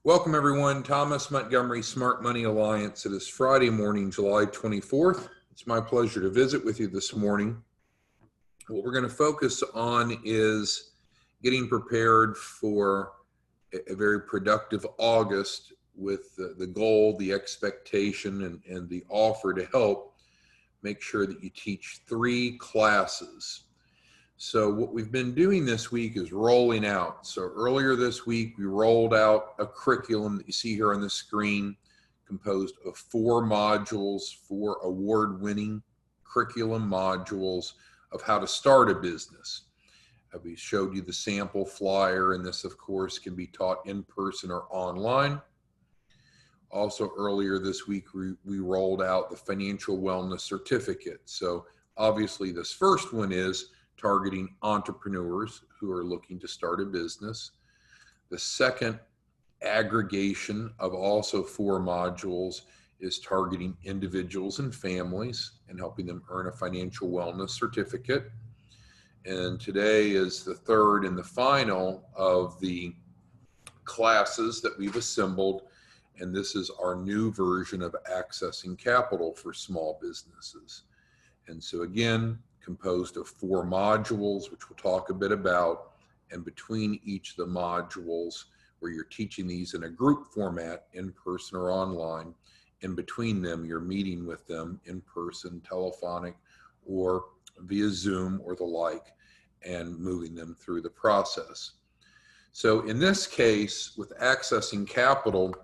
Welcome everyone, Thomas Montgomery Smart Money Alliance. It is Friday morning, July 24th. It's my pleasure to visit with you this morning. What we're going to focus on is getting prepared for a very productive August with the goal, the expectation, and the offer to help make sure that you teach 3 classes. So what we've been doing this week is rolling out. So earlier this week, we rolled out a curriculum that you see here on the screen, composed of 4 modules, 4 award-winning curriculum modules of how to start a business. We showed you the sample flyer, and this, of course, can be taught in person or online. Also, earlier this week, we rolled out the financial wellness certificate. So obviously, this first one is targeting entrepreneurs who are looking to start a business. The second aggregation of also 4 modules is targeting individuals and families and helping them earn a financial wellness certificate. And today is the third and the final of the classes that we've assembled. And this is our new version of accessing capital for small businesses. And so again, composed of 4 modules, which we'll talk a bit about, and between each of the modules, where you're teaching these in a group format, in person or online, in between them, you're meeting with them in person, telephonic, or via Zoom or the like, and moving them through the process. So in this case, with accessing capital,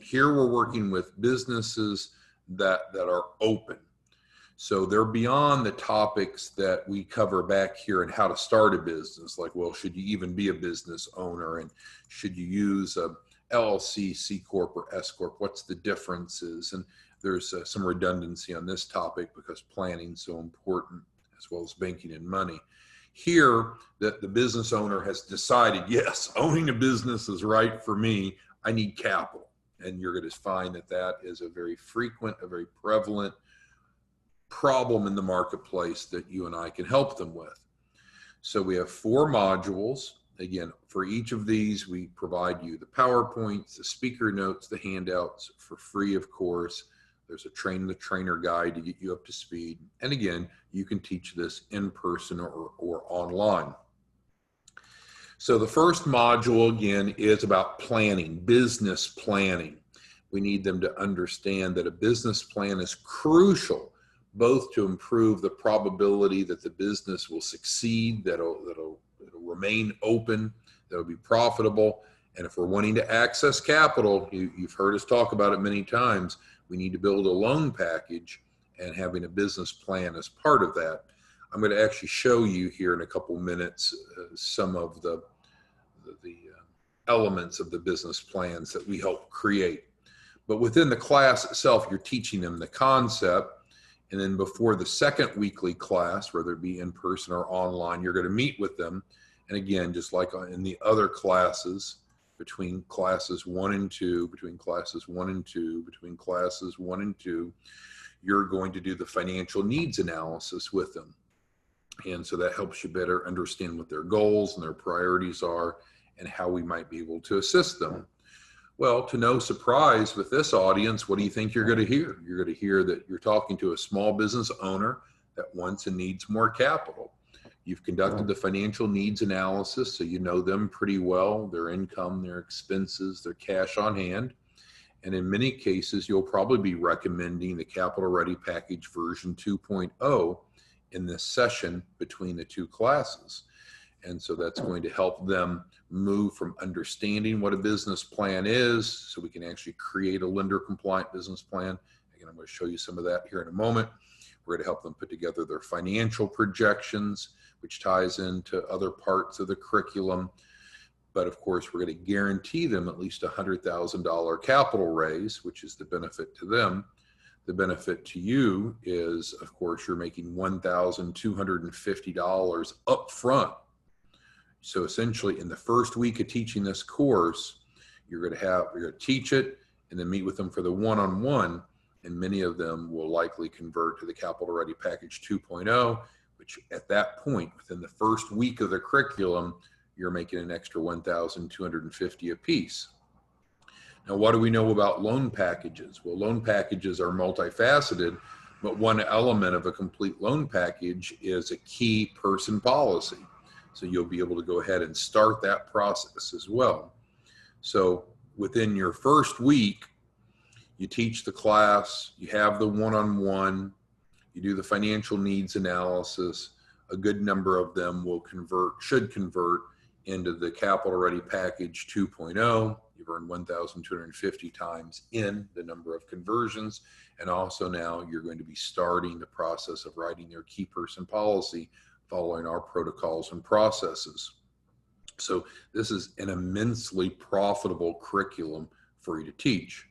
here we're working with businesses that are open. So they're beyond the topics that we cover back here and how to start a business, like, well, should you even be a business owner, and should you use a LLC, C Corp, or S Corp? What's the differences? And there's some redundancy on this topic because planning is so important, as well as banking and money. Here, that the business owner has decided, yes, owning a business is right for me. I need capital. And you're going to find that that is a very frequent, a very prevalent problem in the marketplace that you and I can help them with. So we have 4 modules. Again, for each of these, we provide you the PowerPoints, the speaker notes, the handouts for free, of course. There's a train the trainer guide to get you up to speed. And again, you can teach this in person or online. So the first module, again, is about planning, business planning. We need them to understand that a business plan is crucial, both to improve the probability that the business will succeed, that it'll remain open, that it'll be profitable. And if we're wanting to access capital, you've heard us talk about it many times, we need to build a loan package, and having a business plan as part of that. I'm going to actually show you here in a couple minutes some of the elements of the business plans that we help create. But within the class itself, you're teaching them the concept. And then before the second weekly class, whether it be in person or online, you're going to meet with them. And again, just like in the other classes, between classes 1 and 2, between classes 1 and 2, between classes 1 and 2, you're going to do the financial needs analysis with them. And so that helps you better understand what their goals and their priorities are and how we might be able to assist them. Well, to no surprise with this audience, what do you think you're going to hear? You're going to hear that you're talking to a small business owner that wants and needs more capital. You've conducted the financial needs analysis, so you know them pretty well, their income, their expenses, their cash on hand. And in many cases, you'll probably be recommending the Capital Ready Package version 2.0 in this session between the 2 classes. And so that's going to help them move from understanding what a business plan is, so we can actually create a lender compliant business plan. Again, I'm going to show you some of that here in a moment. We're going to help them put together their financial projections, which ties into other parts of the curriculum. But of course, we're going to guarantee them at least a $100,000 capital raise, which is the benefit to them. The benefit to you is, of course, you're making $1,250 up front. So essentially, in the first week of teaching this course, you're going to teach it and then meet with them for the one-on-one, and many of them will likely convert to the Capital Ready Package 2.0, which at that point, within the first week of the curriculum, you're making an extra $1,250 a piece. Now, what do we know about loan packages? Well, loan packages are multifaceted, but one element of a complete loan package is a key person policy. So you'll be able to go ahead and start that process as well. So within your first week, you teach the class, you have the one-on-one, you do the financial needs analysis. A good number of them will should convert into the Capital Ready Package 2.0. You've earned 1,250 times in the number of conversions. And also now you're going to be starting the process of writing your key person policy following our protocols and processes. So this is an immensely profitable curriculum for you to teach.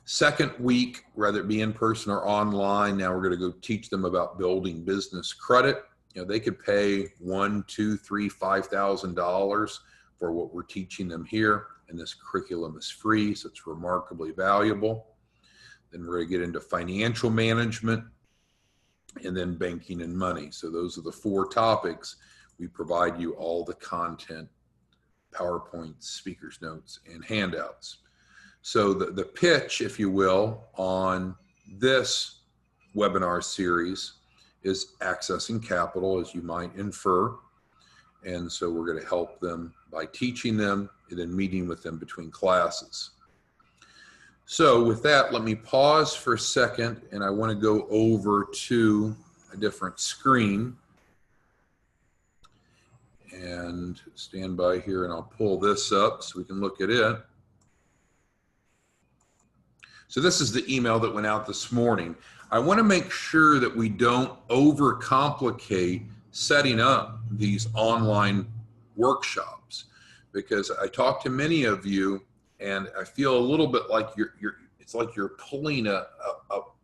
Second week, whether it be in person or online, now we're going to go teach them about building business credit. You know, they could pay $1,000, $2,000, $3,000, $5,000 for what we're teaching them here. And this curriculum is free, so it's remarkably valuable. Then we're going to get into financial management and then banking and money. So those are the 4 topics. We provide you all the content, PowerPoints, speakers notes, and handouts. So the pitch, if you will, on this webinar series is accessing capital, as you might infer. And so we're going to help them by teaching them and then meeting with them between classes. So with that, let me pause for a second, and I want to go over to a different screen. And stand by here, and I'll pull this up so we can look at it. So this is the email that went out this morning. I want to make sure that we don't overcomplicate setting up these online workshops, because I talk to many of you and I feel a little bit like it's like you're pulling a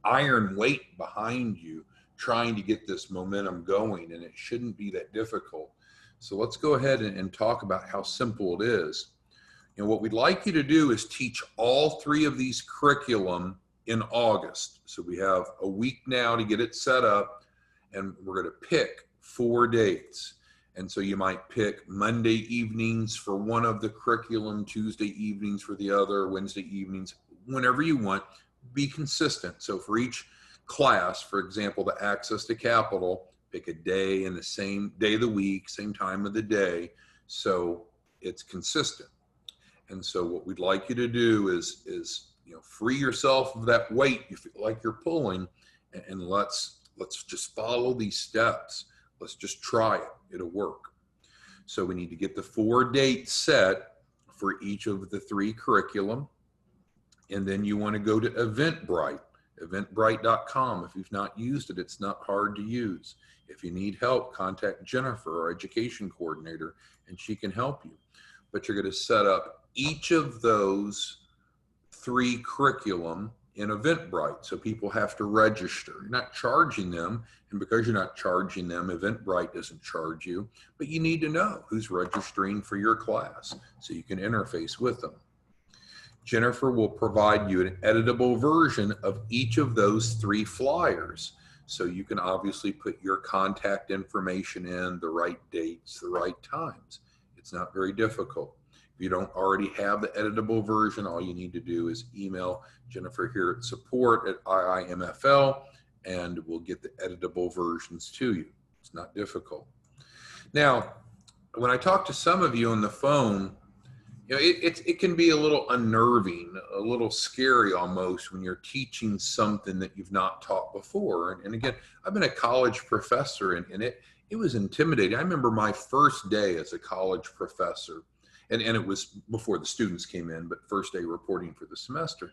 iron weight behind you trying to get this momentum going, and it shouldn't be that difficult. So let's go ahead and talk about how simple it is. And what we'd like you to do is teach all 3 of these curriculum in August. So we have a week now to get it set up, and we're going to pick 4 dates. And so you might pick Monday evenings for one of the curriculum, Tuesday evenings for the other, Wednesday evenings, whenever you want. Be consistent. So for each class, for example, the Access to Capital, pick a day in the same day of the week, same time of the day, so it's consistent. And so what we'd like you to do is free yourself of that weight you feel like you're pulling, and let's just follow these steps. Let's just try it. It'll work. So we need to get the 4 dates set for each of the 3 curriculum. And then you want to go to Eventbrite, eventbrite.com. If you've not used it, it's not hard to use. If you need help, contact Jennifer, our education coordinator, and she can help you. But you're going to set up each of those 3 curriculum in Eventbrite. So people have to register. You're not charging them. And because you're not charging them, Eventbrite doesn't charge you. But you need to know who's registering for your class so you can interface with them. Jennifer will provide you an editable version of each of those 3 flyers. So you can obviously put your contact information in, the right dates, the right times. It's not very difficult. If you don't already have the editable version, all you need to do is email Jennifer here at support@IIMFL, and we'll get the editable versions to you. It's not difficult. Now, when I talk to some of you on the phone, it can be a little unnerving, a little scary almost when you're teaching something that you've not taught before. And again, I've been a college professor, and it was intimidating. I remember my first day as a college professor, and it was before the students came in, but first day reporting for the semester.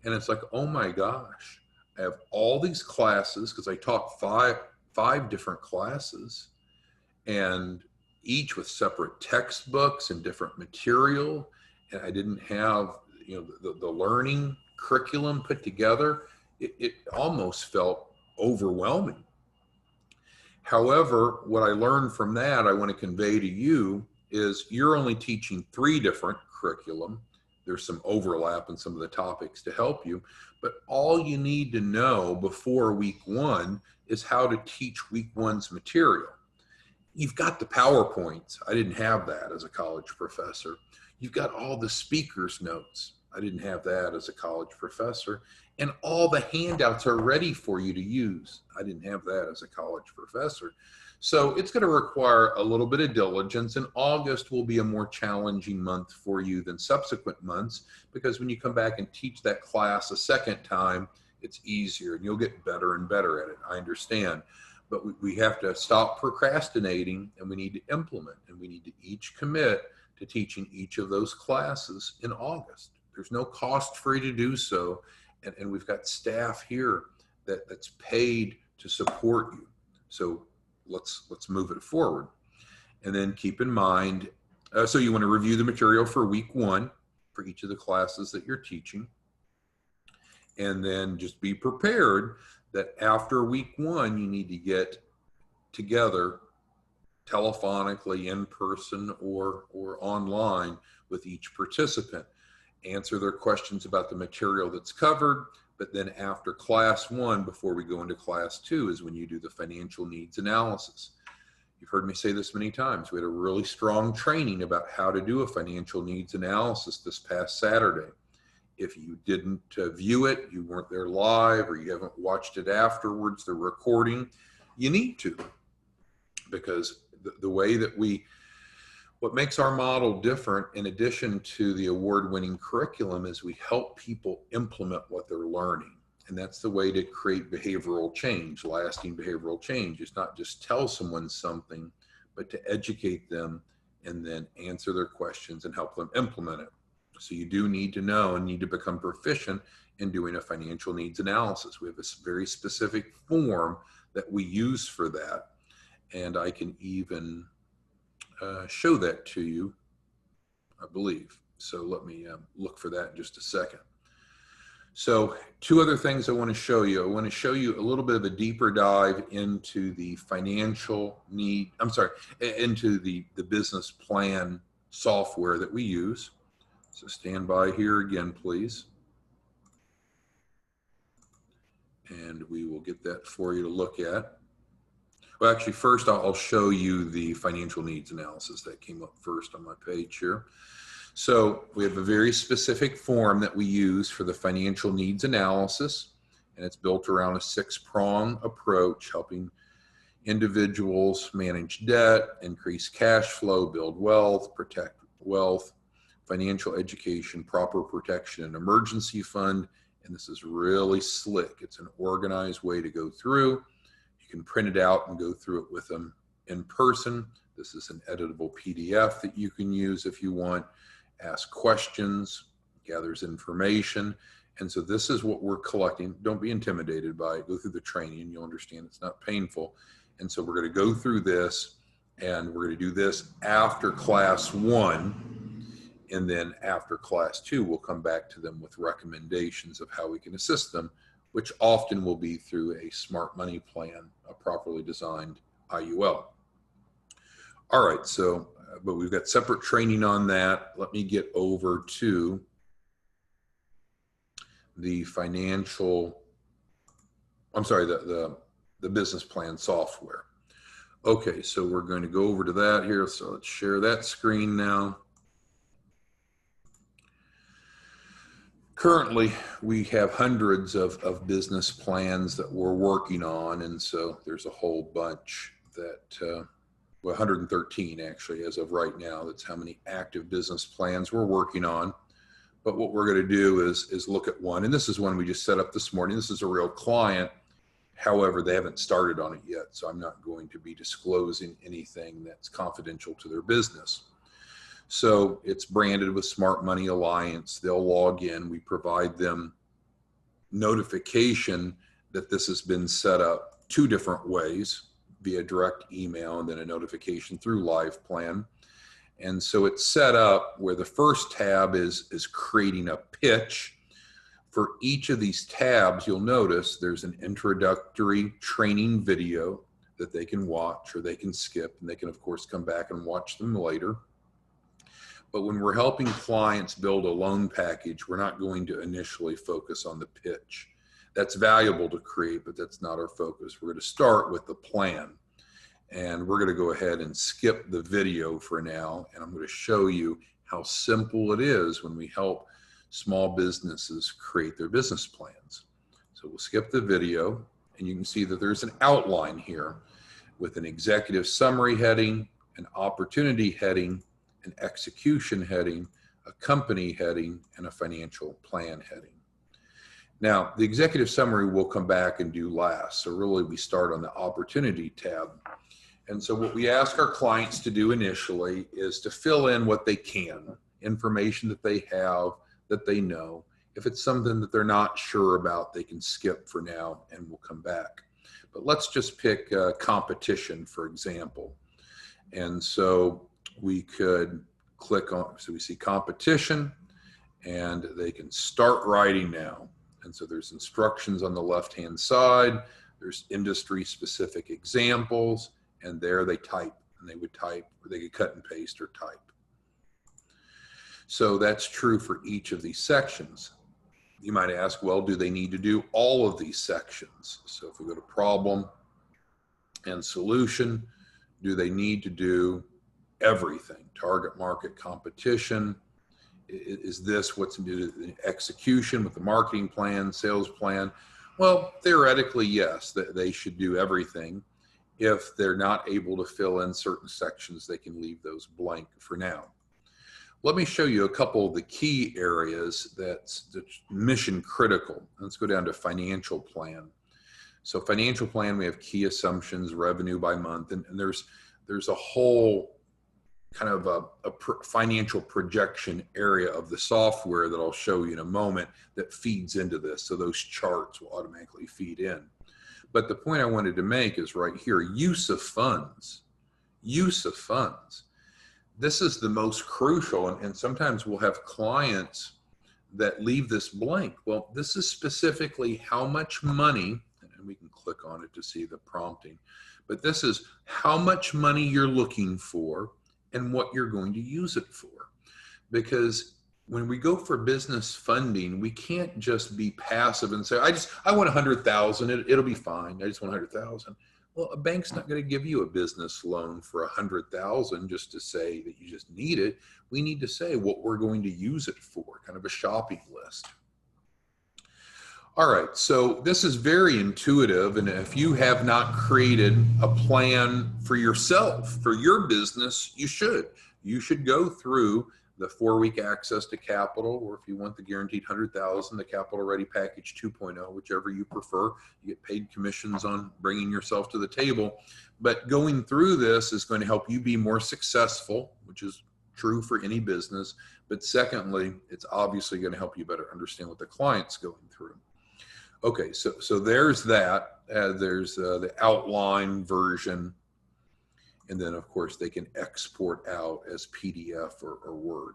And it's like, oh my gosh, I have all these classes, because I taught five different classes, and each with separate textbooks and different material. And I didn't have, the learning curriculum put together. It almost felt overwhelming. However, what I learned from that, I want to convey to you, is you're only teaching 3 different curriculum. There's some overlap in some of the topics to help you, but all you need to know before week 1 is how to teach week 1's material. You've got the PowerPoints. I didn't have that as a college professor. You've got all the speakers notes. I didn't have that as a college professor. And all the handouts are ready for you to use. I didn't have that as a college professor. So it's going to require a little bit of diligence, and August will be a more challenging month for you than subsequent months, because when you come back and teach that class a second time, it's easier and you'll get better and better at it. I understand. But we have to stop procrastinating, and we need to implement, and we need to each commit to teaching each of those classes in August. There's no cost for you to do so. And we've got staff here that's paid to support you. So let's move it forward. And then keep in mind, so you want to review the material for week 1 for each of the classes that you're teaching. And then just be prepared that after week 1, you need to get together telephonically, in person, or online with each participant. Answer their questions about the material that's covered, but then after class 1, before we go into class 2, is when you do the financial needs analysis. You've heard me say this many times. We had a really strong training about how to do a financial needs analysis this past Saturday. If you didn't view it, you weren't there live, or you haven't watched it afterwards, the recording, you need to, because the way that what makes our model different, in addition to the award-winning curriculum, is we help people implement what they're learning. And that's the way to create behavioral change, lasting behavioral change. It's not just tell someone something, but to educate them and then answer their questions and help them implement it. So you do need to know and need to become proficient in doing a financial needs analysis. We have a very specific form that we use for that. And I can even show that to you, I believe. So let me look for that in just a second. So 2 other things I want to show you. I want to show you a little bit of a deeper dive into the into the business plan software that we use. So stand by here again, please. And we will get that for you to look at. Well, actually, first I'll show you the financial needs analysis that came up first on my page here. So we have a very specific form that we use for the financial needs analysis, and it's built around a 6-prong approach, helping individuals manage debt, increase cash flow, build wealth, protect wealth, financial education, proper protection, and emergency fund. And this is really slick. It's an organized way to go through. You can print it out and go through it with them in person. This is an editable PDF that you can use if you want. Ask questions, gathers information. And so this is what we're collecting. Don't be intimidated by it. Go through the training. You'll understand it's not painful. And so we're going to go through this, and we're going to do this after class 1. And then after class 2, we'll come back to them with recommendations of how we can assist them, which often will be through a smart money plan, a properly designed IUL. All right, so, but we've got separate training on that. Let me get over to the the business plan software. Okay, so we're going to go over to that here. So let's share that screen now. Currently, we have hundreds of business plans that we're working on, and so there's a whole bunch that, 113 actually as of right now. That's how many active business plans we're working on. But what we're going to do is look at one, and this is one we just set up this morning. This is a real client. However, they haven't started on it yet, so I'm not going to be disclosing anything that's confidential to their business. So it's branded with Smart Money Alliance. They'll log in. We provide them notification that this has been set up 2 different ways, via direct email and then a notification through LivePlan. And so it's set up where the first tab is creating a pitch. For each of these tabs, you'll notice there's an introductory training video that they can watch or they can skip, and they can, of course, come back and watch them later. But when we're helping clients build a loan package, we're not going to initially focus on the pitch. That's valuable to create, but that's not our focus. We're going to start with the plan. And we're going to go ahead and skip the video for now. And I'm going to show you how simple it is when we help small businesses create their business plans. So we'll skip the video, and you can see that there's an outline here with an executive summary heading, an opportunity heading, an execution heading, a company heading, and a financial plan heading. Now, the executive summary we'll come back and do last. So really we start on the opportunity tab. And so what we ask our clients to do initially is to fill in what they can, information that they have, that they know. If it's something that they're not sure about, they can skip for now and we'll come back. But let's just pick competition, for example. And so we could click on, so we see competition, and they can start writing now. And so there's instructions on the left-hand side. There's industry-specific examples, and there they type, and they would type, or they could cut and paste or type. So that's true for each of these sections. You might ask, well, do they need to do all of these sections? So if we go to problem and solution, do they need to do everything? Target market, competition. Is this what's to do with the execution with the marketing plan, sales plan? Well, theoretically, yes, they should do everything. If they're not able to fill in certain sections, they can leave those blank for now. Let me show you a couple of the key areas that's mission critical. Let's go down to financial plan. So financial plan, we have key assumptions, revenue by month, and there's a whole kind of a financial projection area of the software that I'll show you in a moment that feeds into this. So those charts will automatically feed in. But the point I wanted to make is right here, use of funds. Use of funds. This is the most crucial, and sometimes we'll have clients that leave this blank. Well, this is specifically how much money, and we can click on it to see the prompting, but this is how much money you're looking for and what you're going to use it for. Because when we go for business funding, we can't just be passive and say, I want 100,000, it'll be fine, I just want 100,000. Well, a bank's not going to give you a business loan for 100,000 just to say that you just need it. We need to say what we're going to use it for, kind of a shopping list. All right, so this is very intuitive, and if you have not created a plan for yourself, for your business, you should. You should go through the 4-week access to capital, or if you want the guaranteed 100,000, the capital ready package 2.0, whichever you prefer. You get paid commissions on bringing yourself to the table. But going through this is going to help you be more successful, which is true for any business. But secondly, it's obviously going to help you better understand what the client's going through. Okay, so there's that. There's the outline version. And then, of course, they can export out as PDF or Word.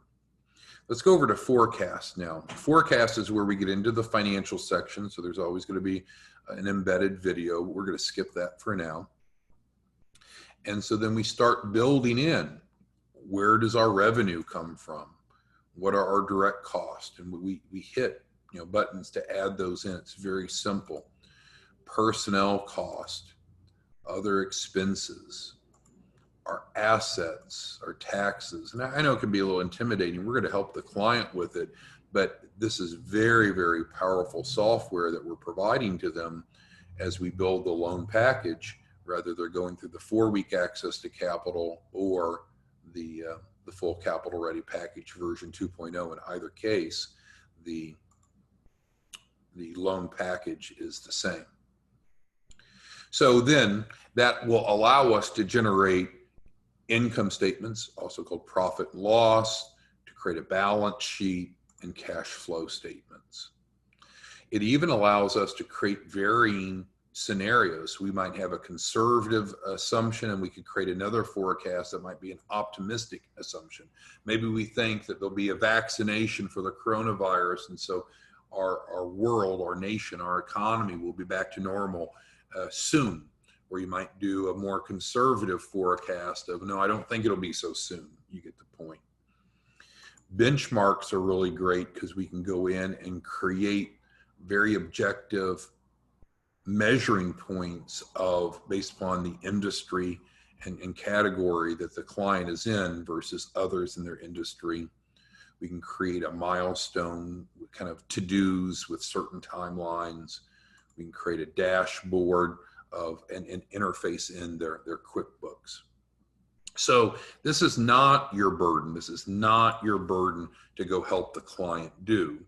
Let's go over to forecast now. Forecast is where we get into the financial section. So there's always going to be an embedded video. We're going to skip that for now. And so then we start building in. Where does our revenue come from? What are our direct costs? And we hit buttons to add those in. It's very simple. Personnel cost, other expenses, our assets, our taxes. And I know it can be a little intimidating. We're going to help the client with it, but this is very, very powerful software that we're providing to them as we build the loan package, rather they're going through the 4-week access to capital or the full capital ready package version 2.0. In either case, the loan package is the same. So then that will allow us to generate income statements, also called profit and loss, to create a balance sheet and cash flow statements. It even allows us to create varying scenarios. We might have a conservative assumption and we could create another forecast that might be an optimistic assumption. Maybe we think that there'll be a vaccination for the coronavirus, and so our world, our nation, our economy will be back to normal soon. Or you might do a more conservative forecast of, no, I don't think it'll be so soon. You get the point. Benchmarks are really great because we can go in and create very objective measuring points based upon the industry and category that the client is in versus others in their industry. We can create a milestone, kind of to-dos with certain timelines. We can create a dashboard of and interface in their QuickBooks. So this is not your burden. This is not your burden to go help the client do.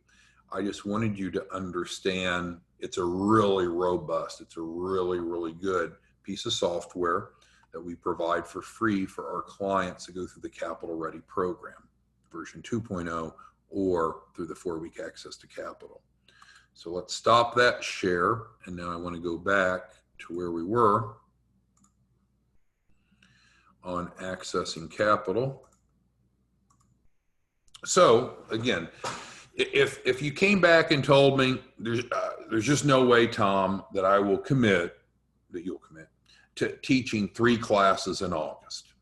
I just wanted you to understand it's a really robust, it's a really, really good piece of software that we provide for free for our clients to go through the Capital Ready program, version 2.0, or through the 4-week access to capital. So let's stop that share. And now I want to go back to where we were on accessing capital. So again, if you came back and told me there's just no way, Tom, that I will commit, that you'll commit to teaching 3 classes in August,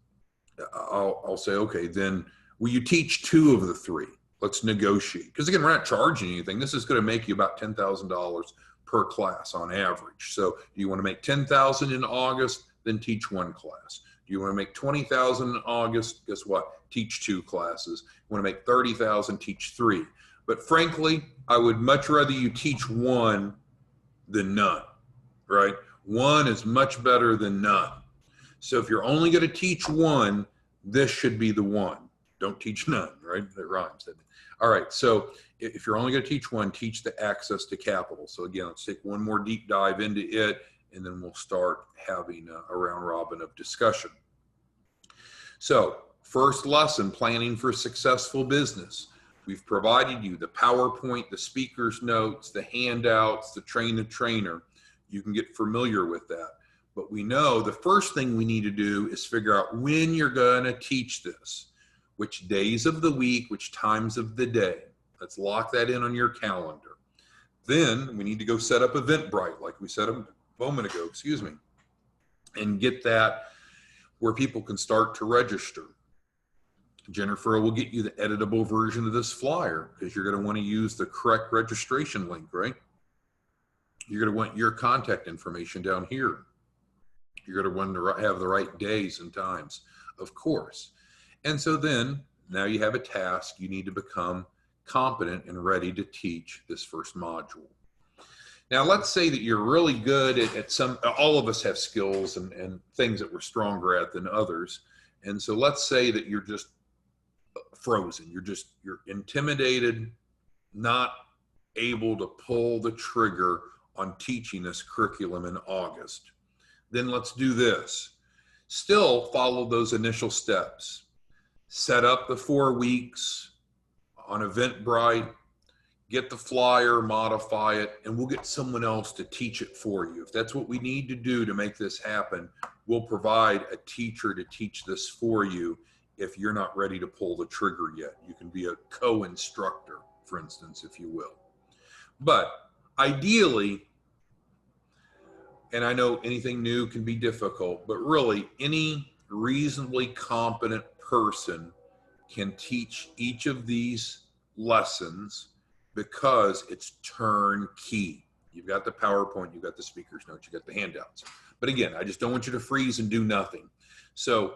I'll say, okay, then will you teach 2 of the 3? Let's negotiate. Because again, we're not charging anything. This is going to make you about $10,000 per class on average. So do you want to make $10,000 in August, then teach 1 class? Do you want to make $20,000 in August? Guess what? Teach 2 classes. You want to make $30,000? Teach 3. But frankly, I would much rather you teach 1 than none, right? 1 is much better than none. So if you're only going to teach 1, this should be the one. Don't teach none, right? That rhymes, doesn't it? All right, so if you're only going to teach 1, teach the access to capital. So again, let's take one more deep dive into it, and then we'll start having a round robin of discussion. So first lesson, planning for successful business. We've provided you the PowerPoint, the speaker's notes, the handouts, the train the trainer. You can get familiar with that. But we know the first thing we need to do is figure out when you're going to teach this, which days of the week, which times of the day. Let's lock that in on your calendar. Then we need to go set up Eventbrite, like we said a moment ago, excuse me, and get that where people can start to register. Jennifer will get you the editable version of this flyer because you're going to want to use the correct registration link, right? You're going to want your contact information down here. You're going to want to have the right days and times, of course. And so then now you have a task. You need to become competent and ready to teach this first module. Now, let's say that you're really good at some, all of us have skills and things that we're stronger at than others. And so let's say that you're just frozen. You're intimidated, not able to pull the trigger on teaching this curriculum in August. Then let's do this. Still follow those initial steps. Set up the 4 weeks on Eventbrite, get the flyer, modify it, and we'll get someone else to teach it for you. If that's what we need to do to make this happen, we'll provide a teacher to teach this for you. If you're not ready to pull the trigger yet, you can be a co-instructor, for instance, if you will. But ideally, and I know anything new can be difficult, but really any reasonably competent person can teach each of these lessons because it's turnkey. You've got the PowerPoint, you've got the speaker's notes, you've got the handouts. But again, I just don't want you to freeze and do nothing. So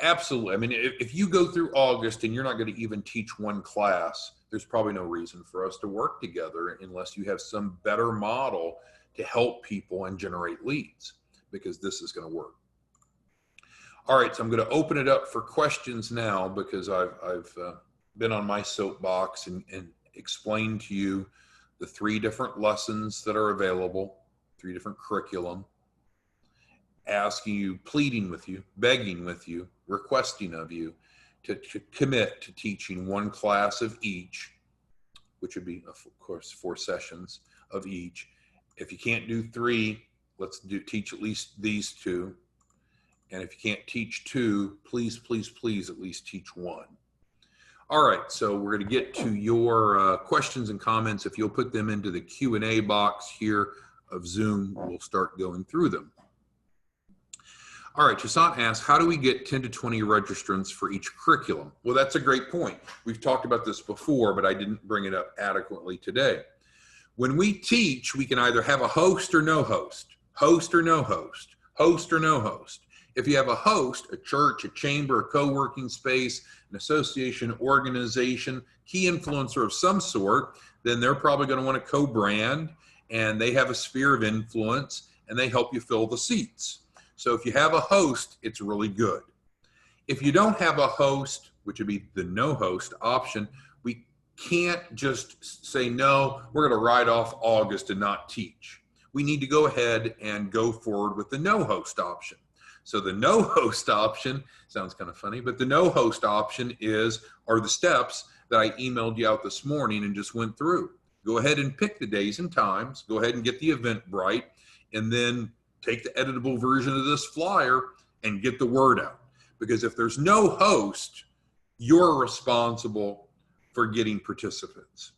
absolutely, I mean, if you go through August and you're not going to even teach 1 class, there's probably no reason for us to work together unless you have some better model to help people and generate leads, because this is going to work. All right, so I'm going to open it up for questions now because I've been on my soapbox and explained to you the 3 different lessons that are available, 3 different curriculum, asking you, pleading with you, begging with you, requesting of you to commit to teaching 1 class of each, which would be, of course, 4 sessions of each. If you can't do 3, let's teach at least these 2. And if you can't teach 2, please, please, please at least teach 1. All right, so we're going to get to your questions and comments. If you'll put them into the Q&A box here of Zoom, we'll start going through them. All right, Jasant asks, how do we get 10 to 20 registrants for each curriculum? Well, that's a great point. We've talked about this before, but I didn't bring it up adequately today. When we teach, we can either have a host or no host, host or no host, host or no host. If you have a host, a church, a chamber, a co-working space, an association, organization, key influencer of some sort, then they're probably going to want to co-brand, and they have a sphere of influence, and they help you fill the seats. So if you have a host, it's really good. If you don't have a host, which would be the no host option, we can't just say, no, we're going to write off August and not teach. We need to go ahead and go forward with the no host option. So the no host option sounds kind of funny, but the no host option are the steps that I emailed you out this morning and just went through. Go ahead and pick the days and times, go ahead and get the Eventbrite, and then take the editable version of this flyer and get the word out. Because if there's no host, you're responsible for getting participants.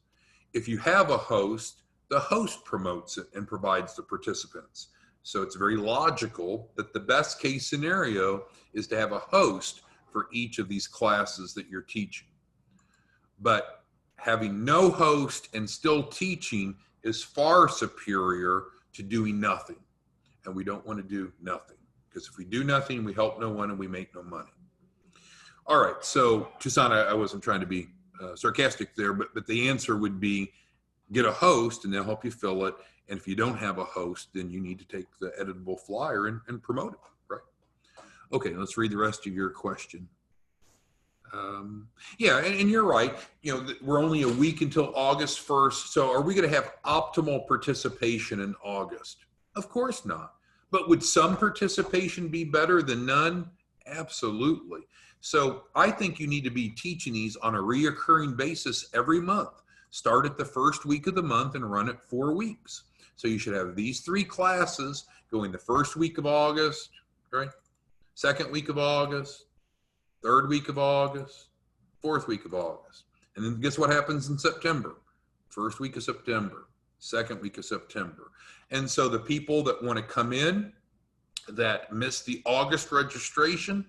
If you have a host, the host promotes it and provides the participants. So it's very logical that the best case scenario is to have a host for each of these classes that you're teaching. But having no host and still teaching is far superior to doing nothing. And we don't want to do nothing, because if we do nothing, we help no one and we make no money. All right, so Tucson, I wasn't trying to be sarcastic there, but the answer would be get a host and they'll help you fill it. And if you don't have a host, then you need to take the editable flyer and promote it, right? Okay, let's read the rest of your question. Yeah, and you're right. We're only a week until August 1st. So are we going to have optimal participation in August? Of course not. But would some participation be better than none? Absolutely. So I think you need to be teaching these on a reoccurring basis every month. Start at the first week of the month and run it 4 weeks. So you should have these 3 classes going the first week of August, right? Second week of August, third week of August, fourth week of August. And then guess what happens in September? First week of September, second week of September. And so the people that want to come in that missed the August registration,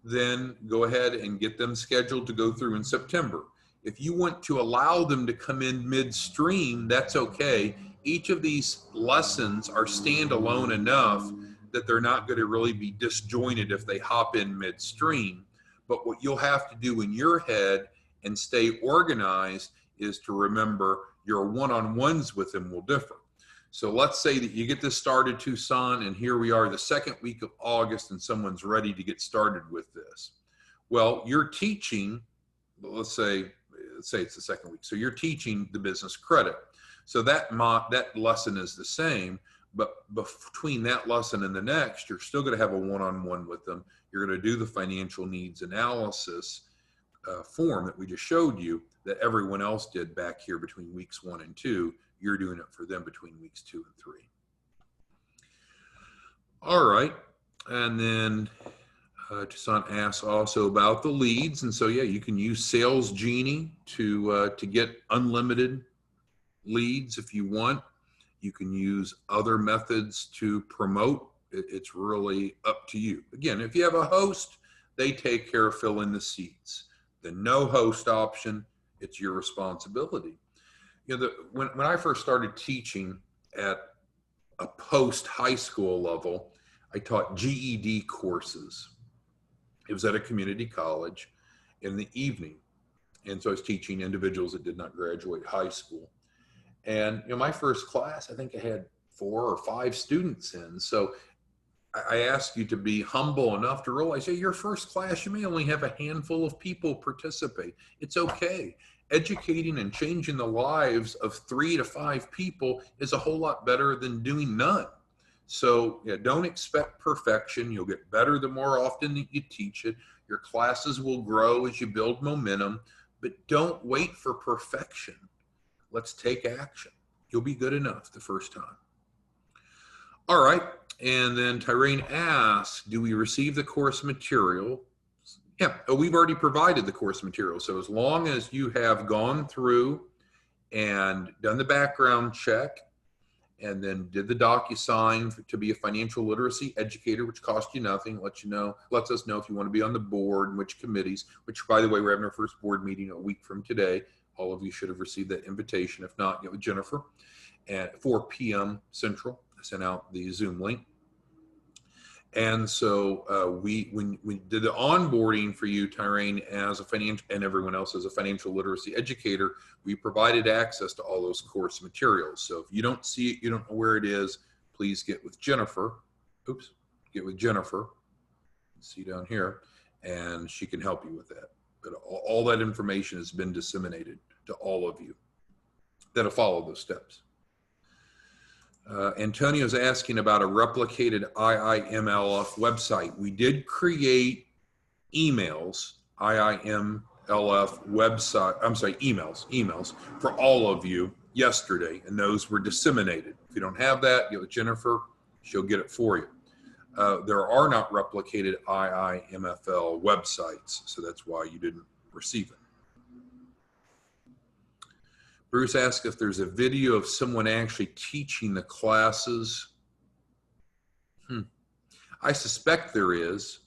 then go ahead and get them scheduled to go through in September. If you want to allow them to come in midstream, that's okay. Each of these lessons are standalone enough that they're not going to really be disjointed if they hop in midstream. But what you'll have to do in your head and stay organized is to remember your one-on-ones with them will differ. So let's say that you get this started, Tucson, and here we are the second week of August and someone's ready to get started with this. Well, you're teaching, let's say it's the second week. So you're teaching the business credit. So that lesson is the same, but between that lesson and the next, you're still going to have a one-on-one with them. You're going to do the financial needs analysis form that we just showed you that everyone else did back here between weeks 1 and 2. You're doing it for them between weeks 2 and 3. All right. And then Tucson asks also about the leads. And so, yeah, you can use Sales Genie to get unlimited leads if you want. You can use other methods to promote. It's really up to you. Again, if you have a host, they take care of filling the seats. The no host option, it's your responsibility. When I first started teaching at a post-high school level, I taught GED courses. It was at a community college in the evening. And so I was teaching individuals that did not graduate high school. And my first class, I think I had 4 or 5 students in. So I ask you to be humble enough to realize, hey, your first class, you may only have a handful of people participate. It's okay. Educating and changing the lives of 3 to 5 people is a whole lot better than doing none. So yeah, don't expect perfection. You'll get better the more often that you teach it. Your classes will grow as you build momentum, but don't wait for perfection. Let's take action. You'll be good enough the first time. All right. And then Tyrene asks, do we receive the course material? Yeah, we've already provided the course material. So as long as you have gone through and done the background check and then did the DocuSign to be a financial literacy educator, which costs you nothing, lets us know if you want to be on the board and which committees, which, by the way, we're having our first board meeting a week from today. All of you should have received that invitation. If not, get with Jennifer at 4 p.m. Central. I sent out the Zoom link. And so when we did the onboarding for you, Tyrone, as a financial, and everyone else as a financial literacy educator, we provided access to all those course materials. So if you don't see it, you don't know where it is, please get with Jennifer. Oops, get with Jennifer. See down here, and she can help you with that. But all that information has been disseminated to all of you that'll follow those steps. Antonio's asking about a replicated IIMLF website. We did create emails, IIMLF website, I'm sorry, emails for all of you yesterday, and those were disseminated. If you don't have that, get with Jennifer, she'll get it for you. There are not replicated IIMFL websites, so that's why you didn't receive it. Bruce asked if there's a video of someone actually teaching the classes. I suspect there is.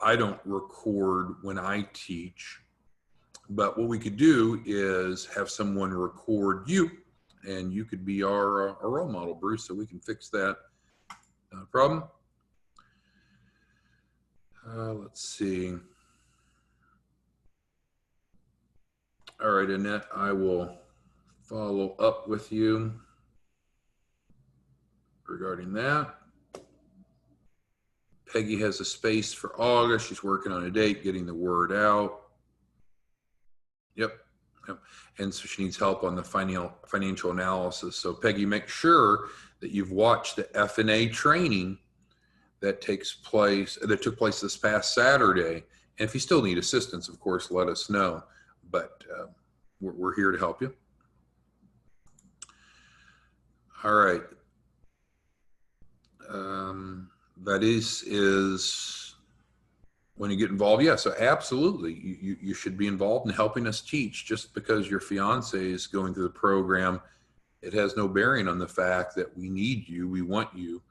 I don't record when I teach, but what we could do is have someone record you, and you could be our role model, Bruce, so we can fix that. Not a problem. Let's see. All right, Annette, I will follow up with you regarding that. Peggy has a space for August. She's working on a date, getting the word out. Yep. And so she needs help on the financial analysis. So Peggy, make sure that you've watched the F&A training that took place this past Saturday. And if you still need assistance, of course, let us know. But we're here to help you. All right. That is when you get involved. Yeah, so absolutely. You should be involved in helping us teach. Just because your fiance is going through the program, it has no bearing on the fact that we need you. We want you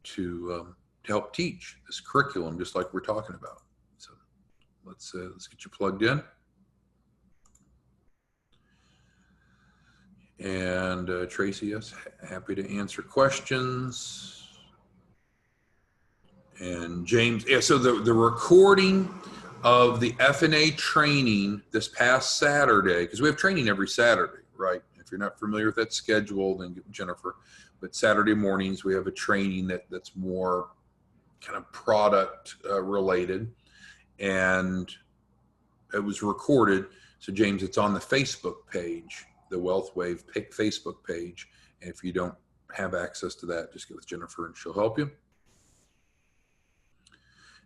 to help teach this curriculum, just like we're talking about. So let's get you plugged in. And Tracy, yes, happy to answer questions. And James, yeah, so the recording of the F&A training this past Saturday, because we have training every Saturday, right? If you're not familiar with that schedule, then get Jennifer. But Saturday mornings, we have a training that's more kind of product related. And it was recorded. So James, it's on the Facebook page, the WealthWave Facebook page. And if you don't have access to that, just get with Jennifer and she'll help you.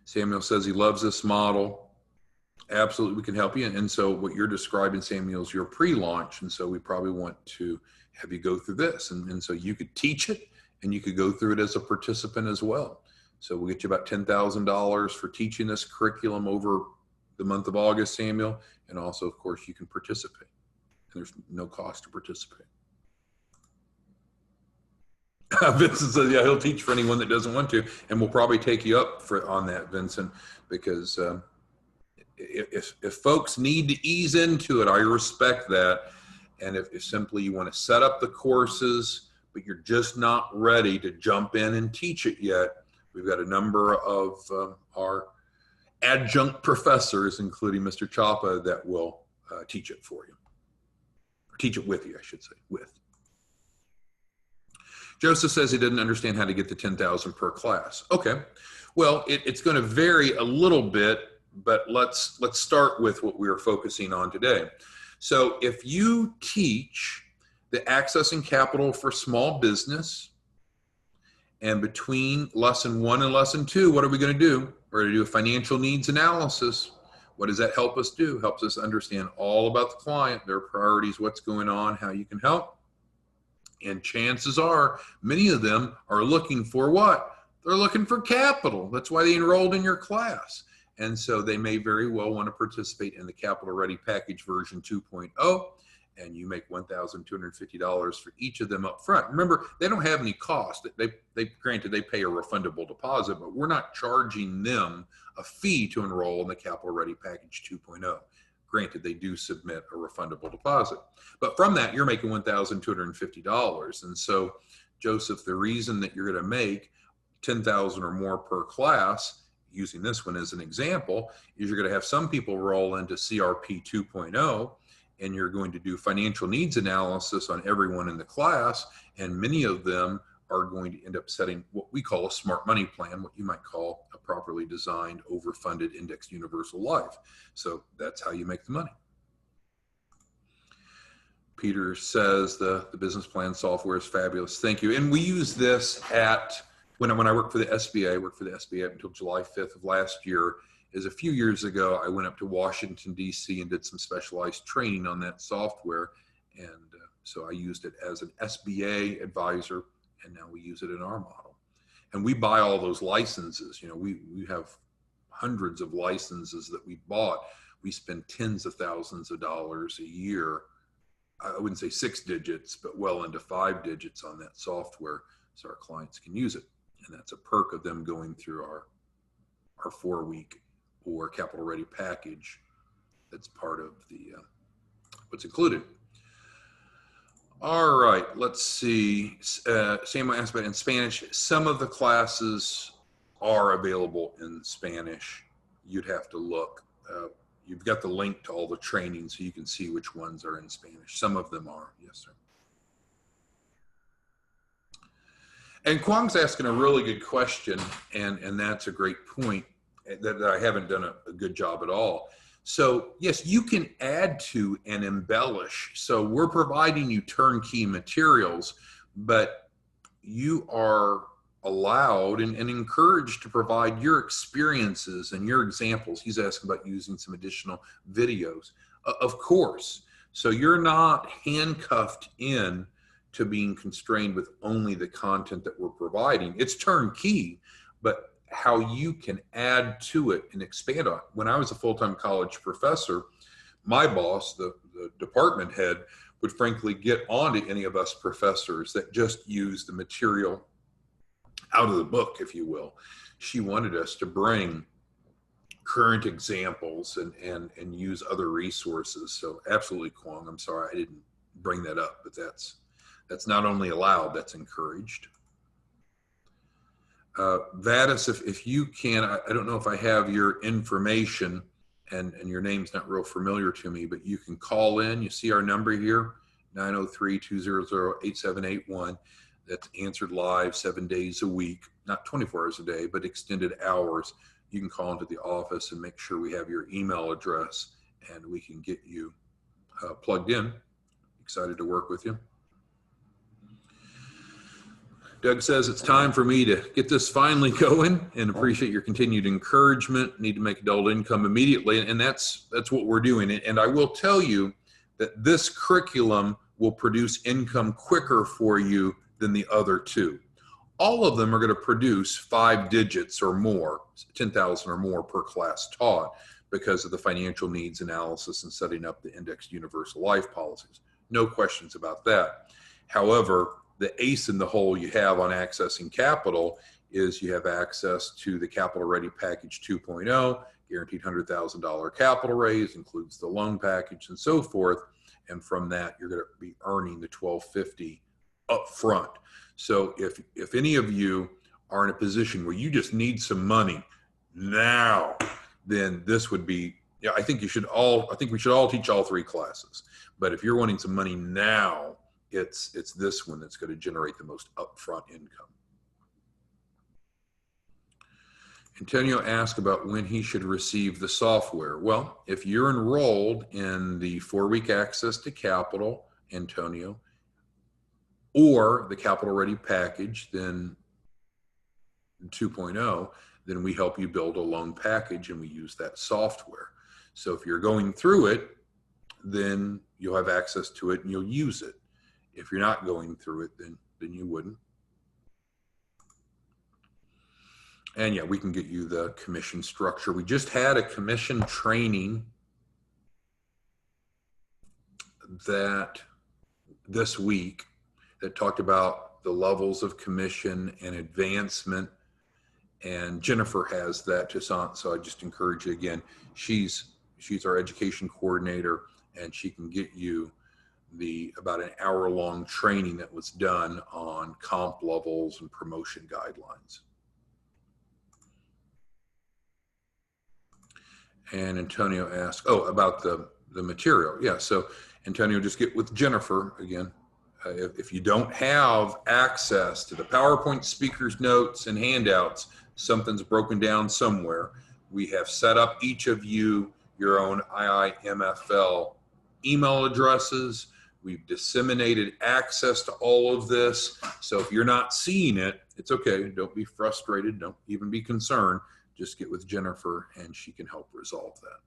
Samuel says he loves this model. Absolutely, we can help you. And so what you're describing, Samuel, is your pre-launch. And so we probably want to have you go through this. And so you could teach it and you could go through it as a participant as well. So we'll get you about $10,000 for teaching this curriculum over the month of August, Samuel. And also, of course, you can participate. And there's no cost to participate. Vincent says, yeah, he'll teach for anyone that doesn't want to. And we'll probably take you up on that, Vincent, because if folks need to ease into it, I respect that. And if simply you want to set up the courses, but you're just not ready to jump in and teach it yet, we've got a number of our adjunct professors, including Mr. Chapa, that will teach it for you. Or teach it with you, I should say, with. Joseph says he didn't understand how to get the 10,000 per class. Okay, well, it's going to vary a little bit, but let's start with what we are focusing on today. So if you teach the accessing capital for small business, and between lesson 1 and lesson 2, what are we going to do? We're going to do a financial needs analysis. What does that help us do? Helps us understand all about the client, their priorities, what's going on, how you can help. And chances are, many of them are looking for what? They're looking for capital. That's why they enrolled in your class. And so they may very well want to participate in the Capital Ready Package version 2.0, and you make $1,250 for each of them up front. Remember, they don't have any cost. Granted, they pay a refundable deposit, but we're not charging them a fee to enroll in the Capital Ready Package 2.0. Granted, they do submit a refundable deposit. But from that, you're making $1,250. And so, Joseph, the reason that you're going to make 10,000 or more per class, using this one as an example, is you're going to have some people roll into CRP 2.0, and you're going to do financial needs analysis on everyone in the class, and many of them are going to end up setting what we call a smart money plan, what you might call a properly designed, overfunded indexed universal life. So that's how you make the money. Peter says the business plan software is fabulous. Thank you. And we use this when I worked for the SBA, I worked for the SBA up until July 5th of last year. Is a few years ago, I went up to Washington, D.C. and did some specialized training on that software. And so I used it as an SBA advisor, and now we use it in our model. And we buy all those licenses. We have hundreds of licenses that we bought. We spend tens of thousands of dollars a year. I wouldn't say 6 digits, but well into 5 digits on that software so our clients can use it. And that's a perk of them going through our 4-week or capital ready package. That's part of the what's included. All right, let's see. Same aspect in Spanish. Some of the classes are available in Spanish. You'd have to look. You've got the link to all the training so you can see which ones are in Spanish. Some of them are, yes, sir. And Kwang's asking a really good question, and that's a great point that I haven't done a good job at all. So yes, you can add to and embellish. So we're providing you turnkey materials, but you are allowed and encouraged to provide your experiences and your examples. He's asking about using some additional videos, of course. So you're not handcuffed in to being constrained with only the content that we're providing. It's turnkey, but how you can add to it and expand on it. When I was a full-time college professor, my boss, the department head, would frankly get on to any of us professors that just use the material out of the book, if you will. She wanted us to bring current examples and use other resources. So absolutely, Kwang, I'm sorry I didn't bring that up, but that's not only allowed, that's encouraged. Vadis, if you can, I don't know if I have your information, and your name's not real familiar to me, but you can call in. You see our number here, 903-200-8781. That's answered live 7 days a week, not 24 hours a day, but extended hours. You can call into the office and make sure we have your email address, and we can get you plugged in. Excited to work with you. Doug says it's time for me to get this finally going, and appreciate your continued encouragement. Need to make adult income immediately, and that's what we're doing. And I will tell you that this curriculum will produce income quicker for you than the other two. All of them are going to produce 5 digits or more, 10,000 or more per class taught, because of the financial needs analysis and setting up the indexed universal life policies. No questions about that. However, the ace in the hole you have on accessing capital is you have access to the Capital Ready Package 2.0, guaranteed $100,000 capital raise, includes the loan package and so forth. And from that, you're going to be earning the $1,250 up front. So if any of you are in a position where you just need some money now, then this would be, I think we should all teach all 3 classes. But if you're wanting some money now, it's this one that's going to generate the most upfront income. Antonio asked about when he should receive the software. Well, if you're enrolled in the 4-week access to capital, Antonio, or the Capital Ready package, then 2.0, then we help you build a loan package and we use that software. So if you're going through it, then you'll have access to it and you'll use it. If you're not going through it, then you wouldn't. And yeah, we can get you the commission structure. We just had a commission training that this week that talked about the levels of commission and advancement. And Jennifer has that to sign. So I just encourage you again, she's our education coordinator, and she can get you about an hour-long training that was done on comp levels and promotion guidelines. And Antonio asked, oh, about the material. Yeah, so Antonio, just get with Jennifer again. If you don't have access to the PowerPoint speakers notes and handouts, something's broken down somewhere. We have set up each of you your own IIMFL email addresses. We've disseminated access to all of this. So if you're not seeing it, it's okay. Don't be frustrated. Don't even be concerned. Just get with Jennifer and she can help resolve that.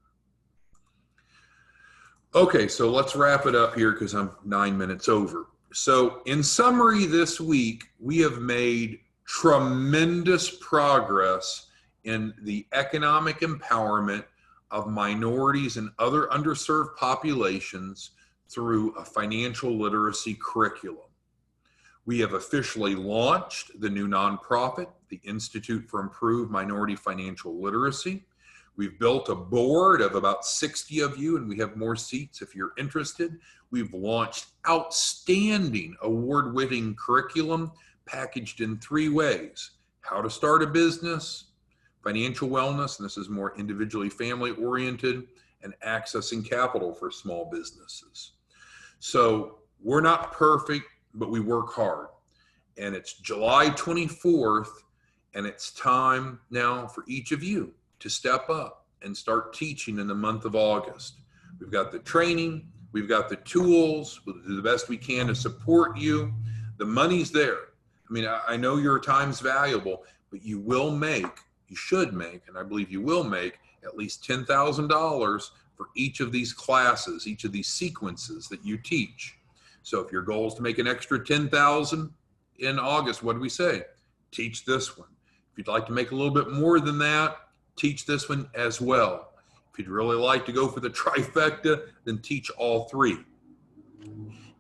Okay, so let's wrap it up here because I'm 9 minutes over. So in summary, this week, we have made tremendous progress in the economic empowerment of minorities and other underserved populations through a financial literacy curriculum. We have officially launched the new nonprofit, the Institute for Improved Minority Financial Literacy. We've built a board of about 60 of you, and we have more seats if you're interested. We've launched outstanding award-winning curriculum packaged in 3 ways: how to start a business, financial wellness, and this is more individually family-oriented, and accessing capital for small businesses. So we're not perfect, but we work hard. And it's July 24th, and it's time now for each of you to step up and start teaching in the month of August. We've got the training, we've got the tools, we'll do the best we can to support you. The money's there. I mean, I know your time's valuable, but you should make, and I believe you will make at least $10,000 for each of these classes, each of these sequences that you teach. So if your goal is to make an extra $10,000 in August, what do we say? Teach this one. If you'd like to make a little bit more than that, teach this one as well. If you'd really like to go for the trifecta, then teach all 3.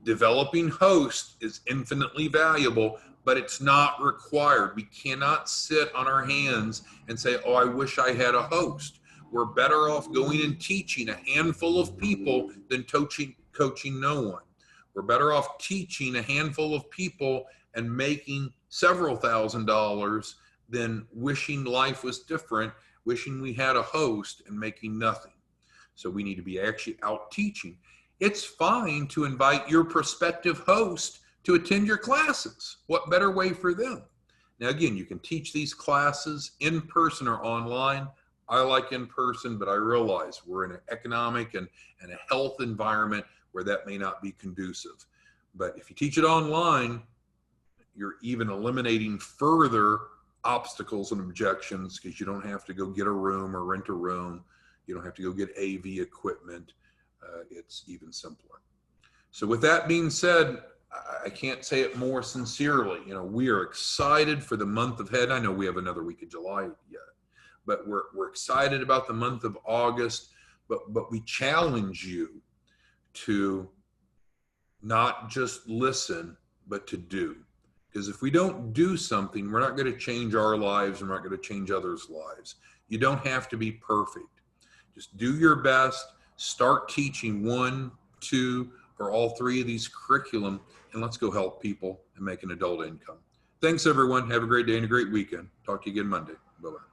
Developing hosts is infinitely valuable, but it's not required. We cannot sit on our hands and say, oh, I wish I had a host. We're better off going and teaching a handful of people than coaching no one. We're better off teaching a handful of people and making several $1,000s than wishing life was different, wishing we had a host and making nothing. So we need to be actually out teaching. It's fine to invite your prospective host to attend your classes. What better way for them? Now, again, you can teach these classes in person or online. I like in person, but I realize we're in an economic and a health environment where that may not be conducive. But if you teach it online, you're even eliminating further obstacles and objections because you don't have to go get a room or rent a room. You don't have to go get AV equipment. It's even simpler. So with that being said, I can't say it more sincerely. You know, we are excited for the month ahead. I know we have another week of July yet, but we're excited about the month of August. But we challenge you to not just listen, but to do. Because if we don't do something, we're not going to change our lives and we're not going to change others' lives. You don't have to be perfect. Just do your best. Start teaching 1, 2, or all 3 of these curriculum, and let's go help people and make an adult income. Thanks, everyone. Have a great day and a great weekend. Talk to you again Monday. Bye-bye.